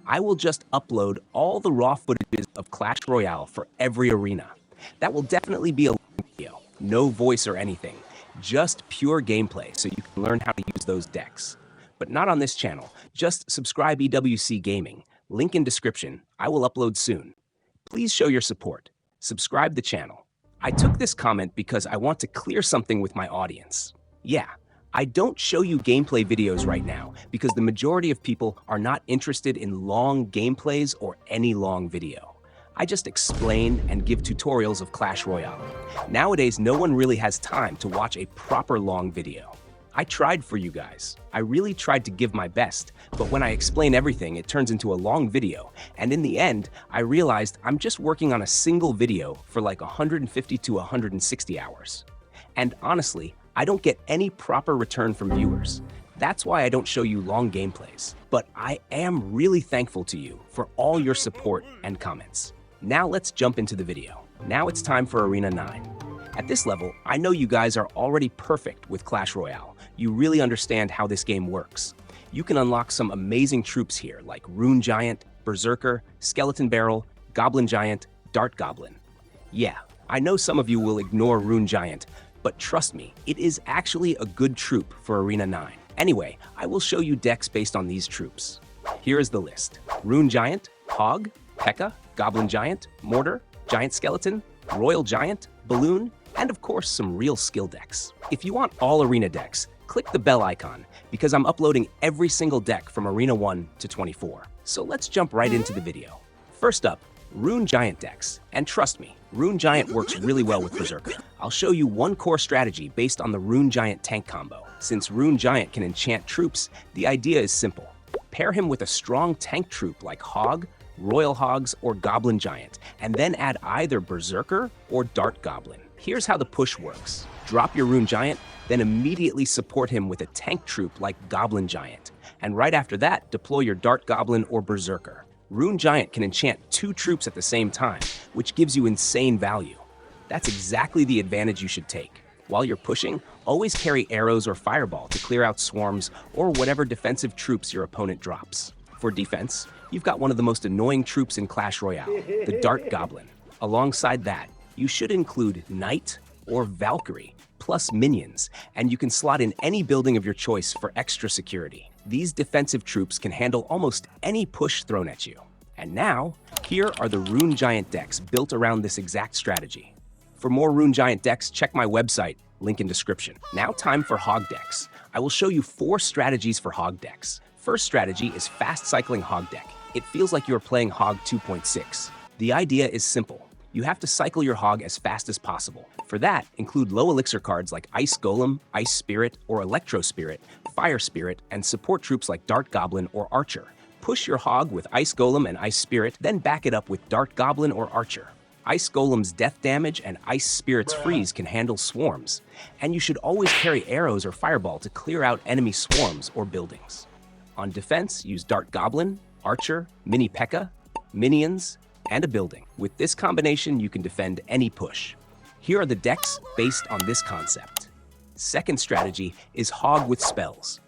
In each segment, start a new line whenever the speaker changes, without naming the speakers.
I will just upload all the raw footages of Clash Royale for every arena. That will definitely be a video, no voice or anything, just pure gameplay so you can learn how to use those decks. But not on this channel, just subscribe EWC Gaming, link in description, I will upload soon. Please show your support, subscribe the channel. I took this comment because I want to clear something with my audience. Yeah, I don't show you gameplay videos right now because the majority of people are not interested in long gameplays or any long video. I just explain and give tutorials of Clash Royale. Nowadays, no one really has time to watch a proper long video. I tried for you guys. I really tried to give my best, but when I explain everything, it turns into a long video, and in the end, I realized I'm just working on a single video for like 150 to 160 hours. And honestly, I don't get any proper return from viewers. That's why I don't show you long gameplays. But I am really thankful to you for all your support and comments. Now let's jump into the video. Now it's time for Arena 9. At this level, I know you guys are already perfect with Clash Royale. You really understand how this game works. You can unlock some amazing troops here like Rune Giant, Berserker, Skeleton Barrel, Goblin Giant, Dart Goblin. Yeah, I know some of you will ignore Rune Giant, but trust me, it is actually a good troop for Arena 9. Anyway, I will show you decks based on these troops. Here is the list. Rune Giant, Hog, Pekka, Goblin Giant, Mortar, Giant Skeleton, Royal Giant, Balloon, and of course some real skill decks. If you want all arena decks, click the bell icon because I'm uploading every single deck from Arena 1 to 24. So let's jump right into the video. First up, Rune Giant decks. And trust me, Rune Giant works really well with Berserker. I'll show you one core strategy based on the Rune Giant tank combo. Since Rune Giant can enchant troops, the idea is simple. Pair him with a strong tank troop like Hog, Royal Hogs, or Goblin Giant, and then add either Berserker or Dart Goblin. Here's how the push works. Drop your Rune Giant, then immediately support him with a tank troop like Goblin Giant. And right after that, deploy your Dart Goblin or Berserker. Rune Giant can enchant 2 troops at the same time, which gives you insane value. That's exactly the advantage you should take. While you're pushing, always carry arrows or fireball to clear out swarms or whatever defensive troops your opponent drops. For defense, you've got one of the most annoying troops in Clash Royale, the Dart Goblin. Alongside that, you should include Knight or Valkyrie, plus minions, and you can slot in any building of your choice for extra security. These defensive troops can handle almost any push thrown at you. And now, here are the Rune Giant decks built around this exact strategy. For more Rune Giant decks, check my website, link in description. Now time for Hog decks. I will show you 4 strategies for Hog decks. First strategy is fast cycling Hog deck. It feels like you're playing Hog 2.6. The idea is simple. You have to cycle your Hog as fast as possible. For that, include low elixir cards like Ice Golem, Ice Spirit, or Electro Spirit, Fire Spirit, and support troops like Dart Goblin or Archer. Push your Hog with Ice Golem and Ice Spirit, then back it up with Dart Goblin or Archer. Ice Golem's death damage and Ice Spirit's freeze can handle swarms, and you should always carry arrows or fireball to clear out enemy swarms or buildings. On defense, use Dart Goblin, Archer, Mini Pekka, minions, and a building. With this combination, you can defend any push. Here are the decks based on this concept. Second strategy is Hog with spells.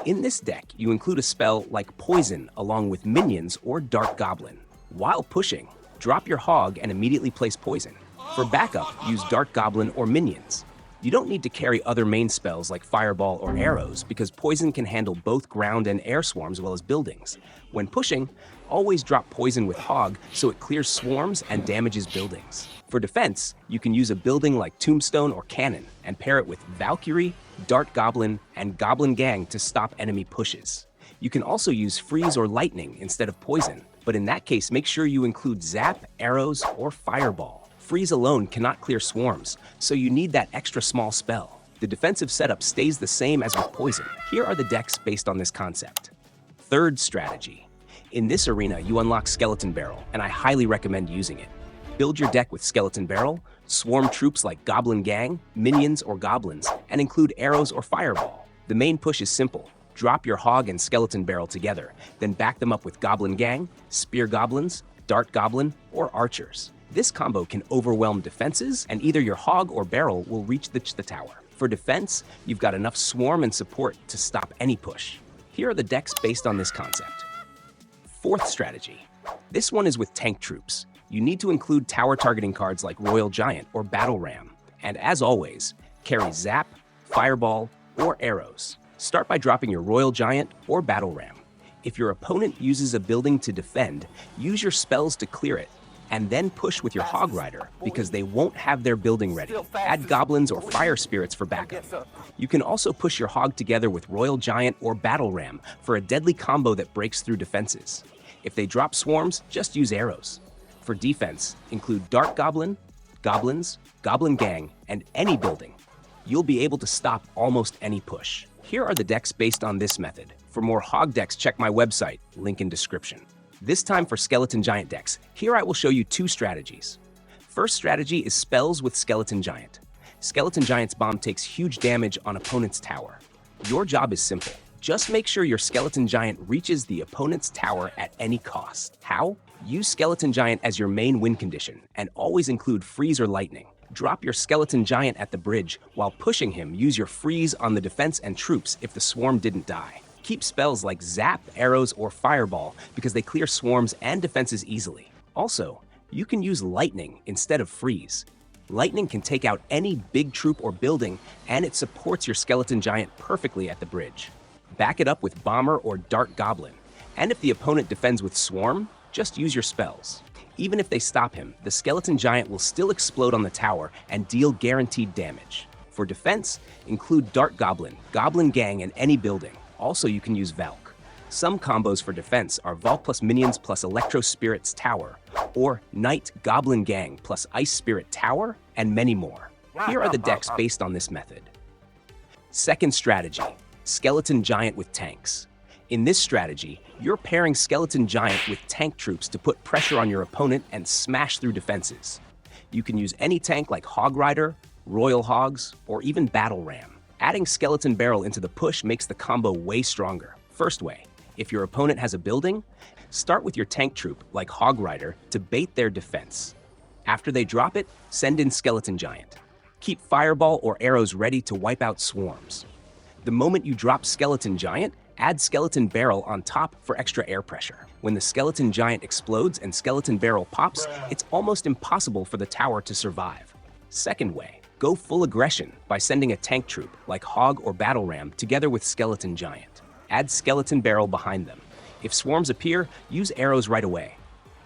In this deck, you include a spell like Poison along with minions or Dart Goblin. While pushing, drop your Hog and immediately place Poison. For backup, use Dart Goblin or minions. You don't need to carry other main spells like Fireball or Arrows because Poison can handle both ground and air swarms as well as buildings. When pushing, always drop Poison with Hog so it clears swarms and damages buildings. For defense, you can use a building like Tombstone or Cannon and pair it with Valkyrie, Dart Goblin, and Goblin Gang to stop enemy pushes. You can also use Freeze or Lightning instead of Poison, but in that case, make sure you include Zap, Arrows, or Fireball. Freeze alone cannot clear swarms, so you need that extra small spell. The defensive setup stays the same as with Poison. Here are the decks based on this concept. Third strategy. In this arena, you unlock Skeleton Barrel, and I highly recommend using it. Build your deck with Skeleton Barrel, swarm troops like Goblin Gang, minions or goblins, and include arrows or fireball. The main push is simple. Drop your Hog and Skeleton Barrel together, then back them up with Goblin Gang, Spear Goblins, Dart Goblin, or Archers. This combo can overwhelm defenses, and either your Hog or Barrel will reach the tower. For defense, you've got enough swarm and support to stop any push. Here are the decks based on this concept. Fourth strategy. This one is with tank troops. You need to include tower targeting cards like Royal Giant or Battle Ram. And as always, carry Zap, Fireball, or Arrows. Start by dropping your Royal Giant or Battle Ram. If your opponent uses a building to defend, use your spells to clear it, and then push with your Hog Rider because they won't have their building ready. Add Goblins or Fire Spirits for backup. You can also push your Hog together with Royal Giant or Battle Ram for a deadly combo that breaks through defenses. If they drop swarms, just use arrows. For defense, include Dark Goblin, Goblins, Goblin Gang, and any building. You'll be able to stop almost any push. Here are the decks based on this method. For more Hog decks, check my website, link in description. This time for Skeleton Giant decks, here I will show you two strategies. First strategy is spells with Skeleton Giant. Skeleton Giant's bomb takes huge damage on opponent's tower. Your job is simple. Just make sure your Skeleton Giant reaches the opponent's tower at any cost. How? Use Skeleton Giant as your main win condition, and always include Freeze or Lightning. Drop your Skeleton Giant at the bridge. While pushing him, use your Freeze on the defense and troops if the swarm didn't die. Keep spells like Zap, Arrows, or Fireball because they clear swarms and defenses easily. Also, you can use Lightning instead of Freeze. Lightning can take out any big troop or building, and it supports your Skeleton Giant perfectly at the bridge. Back it up with Bomber or Dark Goblin. And if the opponent defends with Swarm, just use your spells. Even if they stop him, the Skeleton Giant will still explode on the tower and deal guaranteed damage. For defense, include Dark Goblin, Goblin Gang, and any building. Also, you can use Valk. Some combos for defense are Valk plus Minions plus Electro Spirit's Tower, or Knight Goblin Gang plus Ice Spirit Tower, and many more. Here are the decks based on this method. Second strategy, Skeleton Giant with tanks. In this strategy, you're pairing Skeleton Giant with tank troops to put pressure on your opponent and smash through defenses. You can use any tank like Hog Rider, Royal Hogs, or even Battle Ram. Adding Skeleton Barrel into the push makes the combo way stronger. First way, if your opponent has a building, start with your tank troop like Hog Rider to bait their defense. After they drop it, send in Skeleton Giant. Keep Fireball or Arrows ready to wipe out swarms. The moment you drop Skeleton Giant, add Skeleton Barrel on top for extra air pressure. When the Skeleton Giant explodes and Skeleton Barrel pops, it's almost impossible for the tower to survive. Second way, go full aggression by sending a tank troop like Hog or Battle Ram together with Skeleton Giant. Add Skeleton Barrel behind them. If swarms appear, use arrows right away.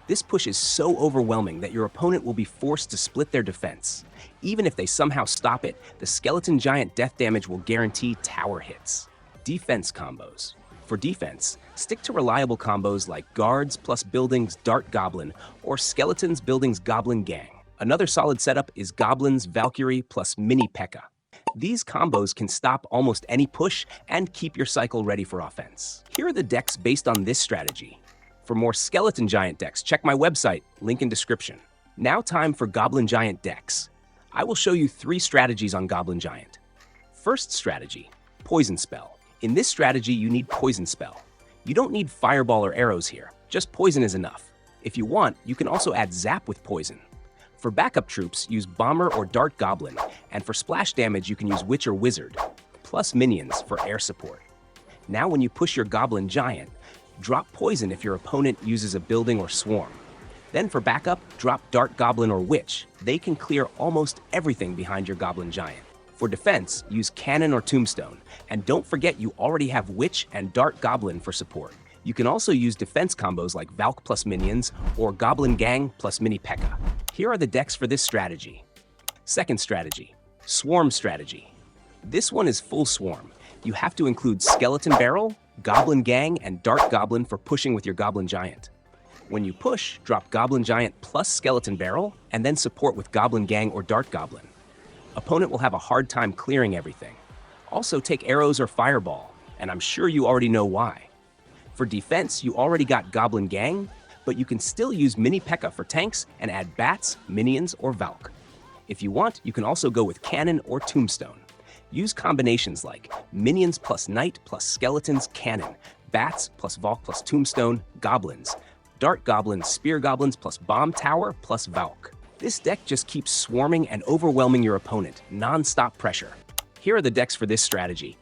This push is so overwhelming that your opponent will be forced to split their defense. Even if they somehow stop it, the Skeleton Giant death damage will guarantee tower hits. Defense combos. For defense, stick to reliable combos like Guards plus Buildings Dark Goblin or Skeletons Buildings Goblin Gang. Another solid setup is Goblins Valkyrie plus Mini Pekka. These combos can stop almost any push and keep your cycle ready for offense. Here are the decks based on this strategy. For more Skeleton Giant decks, check my website, link in description. Now time for Goblin Giant decks. I will show you 3 strategies on Goblin Giant. First strategy, Poison Spell. In this strategy, you need Poison Spell. You don't need Fireball or Arrows here, just Poison is enough. If you want, you can also add Zap with Poison. For backup troops, use Bomber or Dark Goblin, and for splash damage, you can use Witch or Wizard, plus Minions for air support. Now when you push your Goblin Giant, drop Poison if your opponent uses a building or swarm. Then for backup, drop Dark Goblin or Witch. They can clear almost everything behind your Goblin Giant. For defense, use Cannon or Tombstone, and don't forget you already have Witch and Dark Goblin for support. You can also use defense combos like Valk plus Minions or Goblin Gang plus Mini Pekka. Here are the decks for this strategy. Second strategy, Swarm strategy. This one is full swarm. You have to include Skeleton Barrel, Goblin Gang, and Dark Goblin for pushing with your Goblin Giant. When you push, drop Goblin Giant plus Skeleton Barrel, and then support with Goblin Gang or Dark Goblin. Opponent will have a hard time clearing everything. Also take Arrows or Fireball, and I'm sure you already know why. For defense, you already got Goblin Gang, but you can still use Mini Pekka for tanks and add Bats, Minions, or Valk. If you want, you can also go with Cannon or Tombstone. Use combinations like Minions plus Knight plus Skeletons Cannon, Bats plus Valk plus Tombstone, Goblins, Dark Goblins, Spear Goblins plus Bomb Tower plus Valk. This deck just keeps swarming and overwhelming your opponent, non-stop pressure. Here are the decks for this strategy.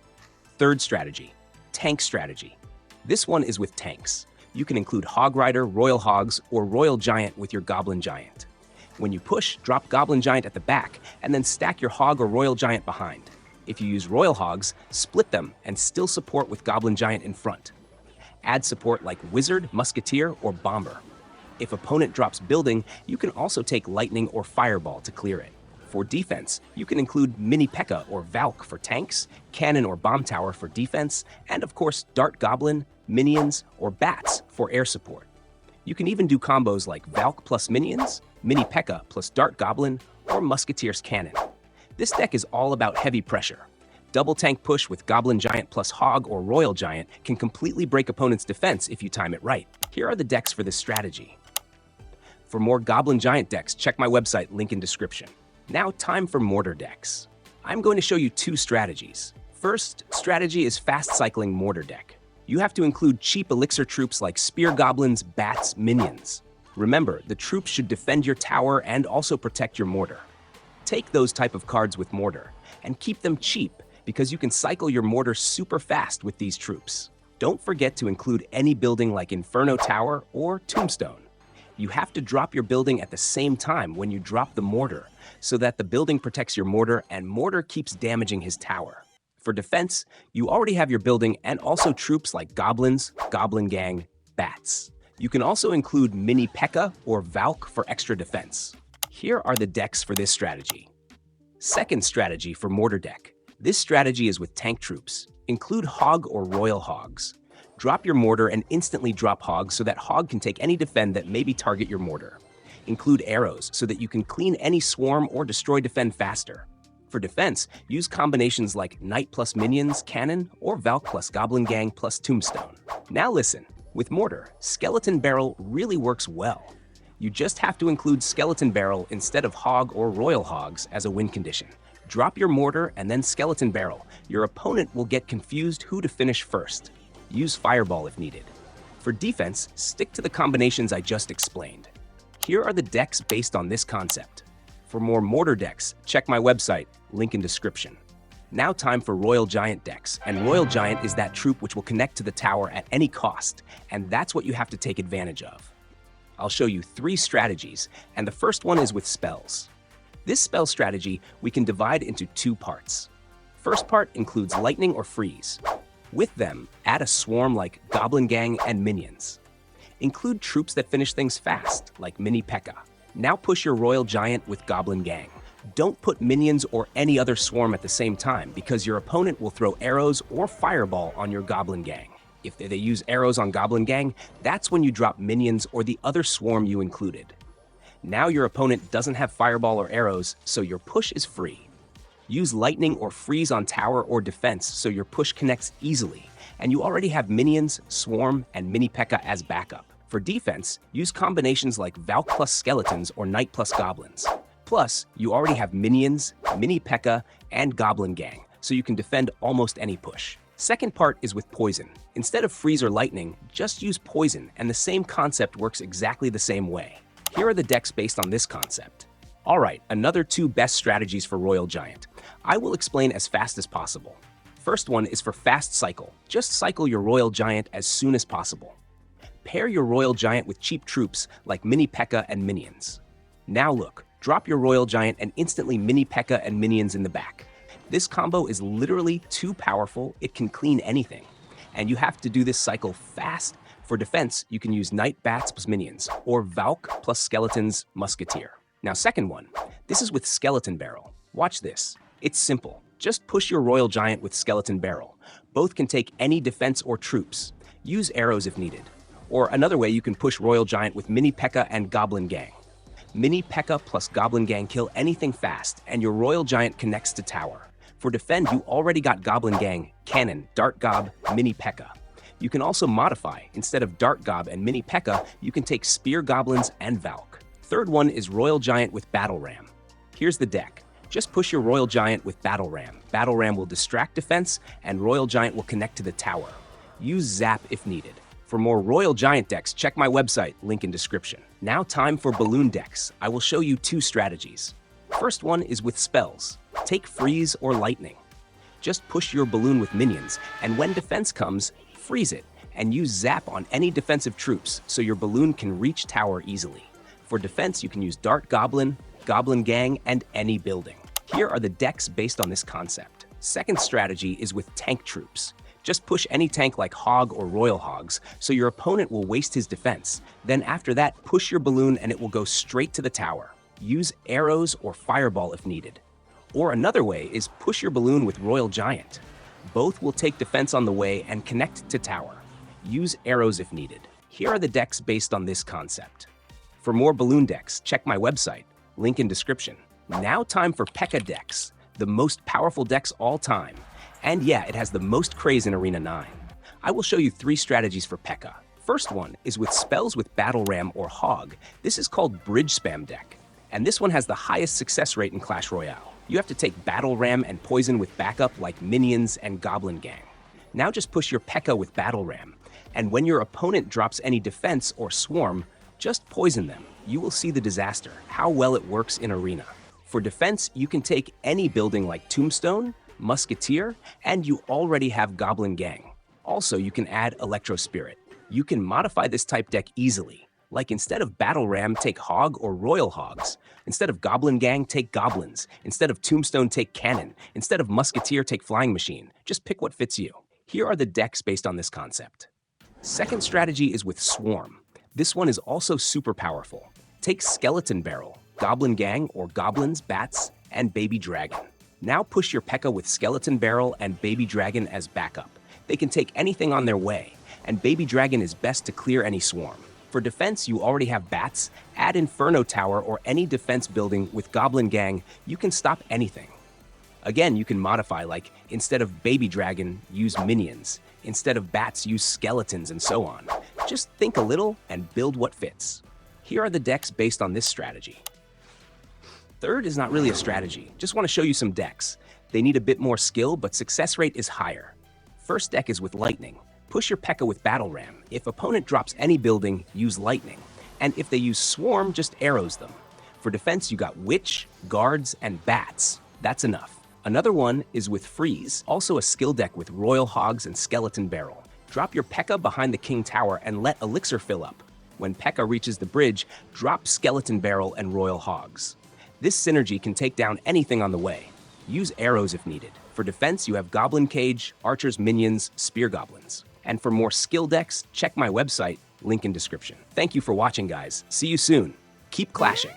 Third strategy, Tank strategy. This one is with tanks. you can include Hog Rider, Royal Hogs, or Royal Giant with your Goblin Giant. When you push, drop Goblin Giant at the back, and then stack your Hog or Royal Giant behind. If you use Royal Hogs, split them and still support with Goblin Giant in front. Add support like Wizard, Musketeer, or Bomber. If opponent drops Building, you can also take Lightning or Fireball to clear it. For defense, you can include Mini Pekka or Valk for tanks, Cannon or Bomb Tower for defense, and of course Dart Goblin, Minions, or Bats for air support. You can even do combos like Valk plus Minions, Mini Pekka plus Dart Goblin, or Musketeer's Cannon. This deck is all about heavy pressure. Double tank push with Goblin Giant plus Hog or Royal Giant can completely break opponent's defense if you time it right. Here are the decks for this strategy. For more Goblin Giant decks, check my website, link in description. Now time for Mortar decks. I'm going to show you two strategies. First strategy is fast cycling Mortar deck. You have to include cheap elixir troops like Spear Goblins, Bats, Minions. Remember, the troops should defend your tower and also protect your Mortar. Take those type of cards with Mortar, and keep them cheap because you can cycle your Mortar super fast with these troops. Don't forget to include any building like Inferno Tower or Tombstone. You have to drop your building at the same time when you drop the Mortar, so that the building protects your Mortar and Mortar keeps damaging his tower. For defense, you already have your building and also troops like Goblins, Goblin Gang, Bats. You can also include Mini Pekka or Valk for extra defense. Here are the decks for this strategy. Second strategy for Mortar deck. This strategy is with tank troops. Include Hog or Royal Hogs. Drop your Mortar and instantly drop Hog so that Hog can take any defend that maybe target your Mortar. Include arrows so that you can clean any swarm or destroy defend faster. For defense, use combinations like Knight plus Minions, Cannon, or Valk plus Goblin Gang plus Tombstone. Now listen, with Mortar, Skeleton Barrel really works well. You just have to include Skeleton Barrel instead of Hog or Royal Hogs as a win condition. Drop your Mortar and then Skeleton Barrel. Your opponent will get confused who to finish first. Use Fireball if needed. For defense, stick to the combinations I just explained. Here are the decks based on this concept. For more Mortar decks, check my website, link in description. Now time for Royal Giant decks, and Royal Giant is that troop which will connect to the tower at any cost, and that's what you have to take advantage of. I'll show you 3 strategies, and the first one is with spells. This spell strategy we can divide into 2 parts. First part includes Lightning or Freeze. With them, add a swarm like Goblin Gang and Minions. Include troops that finish things fast, like Mini Pekka. Now push your Royal Giant with Goblin Gang. Don't put Minions or any other swarm at the same time because your opponent will throw arrows or Fireball on your Goblin Gang. If they use arrows on Goblin Gang, that's when you drop Minions or the other swarm you included. Now your opponent doesn't have Fireball or arrows, so your push is free. Use Lightning or Freeze on tower or defense so your push connects easily, and you already have Minions, Swarm, and Mini Pekka as backup. For defense, use combinations like Valk plus Skeletons or Knight plus Goblins. Plus, you already have Minions, Mini Pekka, and Goblin Gang, so you can defend almost any push. Second part is with Poison. Instead of Freeze or Lightning, just use Poison, and the same concept works exactly the same way. Here are the decks based on this concept. Alright, another 2 best strategies for Royal Giant. I will explain as fast as possible. First one is for fast cycle. Just cycle your Royal Giant as soon as possible. Pair your Royal Giant with cheap troops like Mini Pekka and Minions. Now look, drop your Royal Giant and instantly Mini Pekka and Minions in the back. This combo is literally too powerful, it can clean anything. And you have to do this cycle fast. For defense, you can use Knight, Bats plus Minions, or Valk plus Skeletons, Musketeer. Now second one, this is with Skeleton Barrel. Watch this. It's simple. Just push your Royal Giant with Skeleton Barrel. Both can take any defense or troops. Use arrows if needed. Or another way, you can push Royal Giant with Mini Pekka and Goblin Gang. Mini Pekka plus Goblin Gang kill anything fast, and your Royal Giant connects to tower. For defend, you already got Goblin Gang, Cannon, Dart Gob, Mini Pekka. You can also modify. Instead of Dart Gob and Mini Pekka, you can take Spear Goblins and Valk. Third one is Royal Giant with Battle Ram. Here's the deck. Just push your Royal Giant with Battle Ram. Battle Ram will distract defense, and Royal Giant will connect to the tower. Use Zap if needed. For more Royal Giant decks, check my website, link in description. Now time for Balloon decks. I will show you 2 strategies. First one is with spells. Take Freeze or Lightning. Just push your balloon with Minions, and when defense comes, freeze it, and use Zap on any defensive troops so your balloon can reach tower easily. For defense, you can use Dart Goblin, Goblin Gang, and any building. Here are the decks based on this concept. Second strategy is with tank troops. Just push any tank like Hog or Royal Hogs so your opponent will waste his defense. Then after that, push your balloon and it will go straight to the tower. Use arrows or fireball if needed. Or another way is push your balloon with Royal Giant. Both will take defense on the way and connect to tower. Use arrows if needed. Here are the decks based on this concept. For more balloon decks, check my website, link in description. Now time for Pekka decks, the most powerful decks all time. And yeah, it has the most craze in Arena 9. I will show you 3 strategies for Pekka. First one is with spells with Battle Ram or Hog. This is called Bridge Spam deck. And this one has the highest success rate in Clash Royale. You have to take Battle Ram and poison with backup like Minions and Goblin Gang. Now just push your Pekka with Battle Ram. And when your opponent drops any defense or swarm, just poison them. You will see the disaster, how well it works in Arena. For defense, you can take any building like Tombstone, Musketeer, and you already have Goblin Gang. Also, you can add Electro Spirit. You can modify this type deck easily. Like instead of Battle Ram, take Hog or Royal Hogs. Instead of Goblin Gang, take Goblins. Instead of Tombstone, take Cannon. Instead of Musketeer, take Flying Machine. Just pick what fits you. Here are the decks based on this concept. Second strategy is with Swarm. This one is also super powerful. Take Skeleton Barrel, Goblin Gang or Goblins, Bats, and Baby Dragon. Now push your Pekka with Skeleton Barrel and Baby Dragon as backup. They can take anything on their way, and Baby Dragon is best to clear any swarm. For defense, you already have Bats. Add Inferno Tower or any defense building with Goblin Gang. You can stop anything. Again, you can modify, like instead of Baby Dragon, use Minions. Instead of Bats, use Skeletons, and so on. Just think a little and build what fits. Here are the decks based on this strategy. Third is not really a strategy, just want to show you some decks. They need a bit more skill, but success rate is higher. First deck is with Lightning. Push your Pekka with Battle Ram. If opponent drops any building, use Lightning. And if they use Swarm, just arrows them. For defense, you got Witch, Guards, and Bats. That's enough. Another one is with Freeze, also a skill deck with Royal Hogs and Skeleton Barrel. Drop your Pekka behind the King Tower and let Elixir fill up. When Pekka reaches the bridge, drop Skeleton Barrel and Royal Hogs. This synergy can take down anything on the way. Use arrows if needed. For defense, you have Goblin Cage, Archers, Minions, Spear Goblins. And for more skill decks, check my website, link in description. Thank you for watching, guys. See you soon. Keep clashing.